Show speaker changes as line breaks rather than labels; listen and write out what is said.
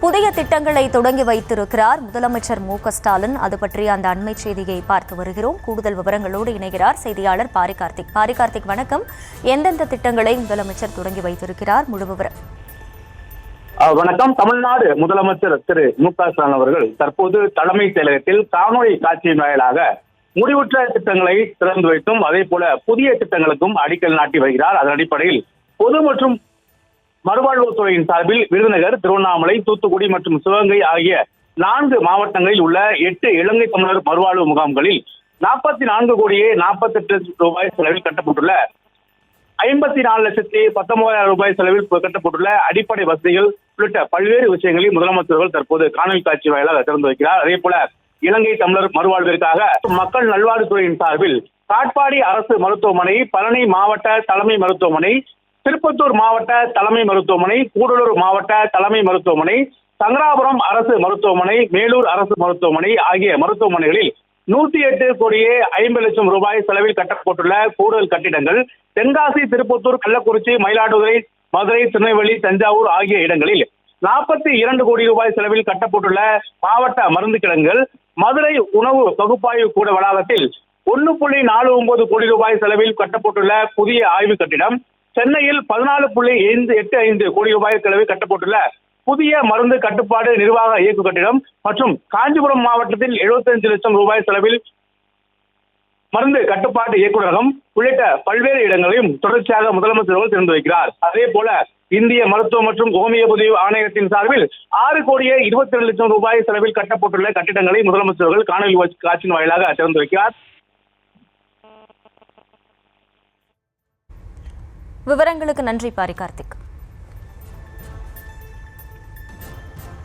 புதிய திட்டங்களை தொடங்கி வைத்திருக்கிறார் முதலமைச்சர் மு.க.ஸ்டாலின். அது பற்றிய அந்த அண்மை செய்தியை பார்த்து வருகிறோம். கூடுதல் விவரங்களோடு இணைகிறார் செய்தியாளர் பாரிகார்த்திக். பாரிகார்த்திக், வணக்கம். எந்தெந்த திட்டங்களை முதலமைச்சர் தொடங்கி வைத்திருக்கிறார்? முழு விவரம்.
வணக்கம். தமிழ்நாடு முதலமைச்சர் திரு மு.க.ஸ்டாலின் அவர்கள் தற்போது தலைமைச் செயலகத்தில் காணொலி காட்சியின் வாயிலாக முடிவுற்ற திட்டங்களை திறந்து வைத்தும் அதே போல புதிய திட்டங்களுக்கும் அடிக்கல் நாட்டி வருகிறார். அதன் அடிப்படையில் பொது மற்றும் மறுவாழ்வுத்துறையின் சார்பில் விருதுநகர், திருவண்ணாமலை, தூத்துக்குடி மற்றும் சிவகங்கை ஆகிய 4 மாவட்டங்களில் உள்ள 8 இலங்கை தமிழர் மறுவாழ்வு முகாம்களில் 44 கோடியே 48 ரூபாய் செலவில் கட்டப்பட்டுள்ள 54,19,000 ரூபாய் செலவில் கட்டப்பட்டுள்ள அடிப்படை வசதிகள் உள்ளிட்ட பல்வேறு விஷயங்களை முதலமைச்சர்கள் தற்போது காணொலி காட்சி வாயிலாக திறந்து வைக்கிறார். அதே போல இலங்கை தமிழர் மறுவாழ்விற்காக மக்கள் நல்வாழ்வுத்துறையின் சார்பில் காட்பாடி அரசு மருத்துவமனை, பழனி மாவட்ட தலைமை மருத்துவமனை, திருப்பத்தூர் மாவட்ட தலைமை மருத்துவமனை, கூடலூர் மாவட்ட தலைமை மருத்துவமனை, சங்கராபுரம் அரசு மருத்துவமனை, மேலூர் அரசு மருத்துவமனை ஆகிய மருத்துவமனைகளில் 108 கோடியே 50 லட்சம் ரூபாய் செலவில் கட்டப்பட்டுள்ள கூடுதல் கட்டிடங்கள் தென்காசி, திருப்பத்தூர், கள்ளக்குறிச்சி, மயிலாடுதுறை, மதுரை, திருநெல்வேலி, தஞ்சாவூர் ஆகிய இடங்களில் 42 கோடி ரூபாய் செலவில் கட்டப்பட்டுள்ள மாவட்ட மருந்து கிடங்குகள், மதுரை உணவு பகுப்பாய்வு கூட வளாகத்தில் 1.49 கோடி ரூபாய் செலவில் கட்டப்பட்டுள்ள புதிய ஆய்வு கட்டிடம், சென்னையில் 14.85 கோடி ரூபாய் செலவில் கட்டப்பட்டுள்ள புதிய மருந்து கட்டுப்பாடு நிர்வாக இயக்கு கட்டிடம் மற்றும் காஞ்சிபுரம் மாவட்டத்தில் 75 லட்சம் ரூபாய் செலவில் மருந்து கட்டுப்பாட்டு இயக்குநரகம் உள்ளிட்ட பல்வேறு இடங்களையும் தொடர்ச்சியாக முதலமைச்சர்கள் திறந்து வைக்கிறார். அதே போல இந்திய மருத்துவ மற்றும் ஹோமியோபதி ஆணையத்தின் சார்பில் 6 கோடியே 22 லட்சம் ரூபாய் செலவில் கட்டப்பட்டுள்ள கட்டிடங்களை முதலமைச்சர்கள் காணொலி காட்சியின் வாயிலாக திறந்து வைக்கிறார்.
விவரங்களுக்கு நன்றி பாரிகார்த்திக்.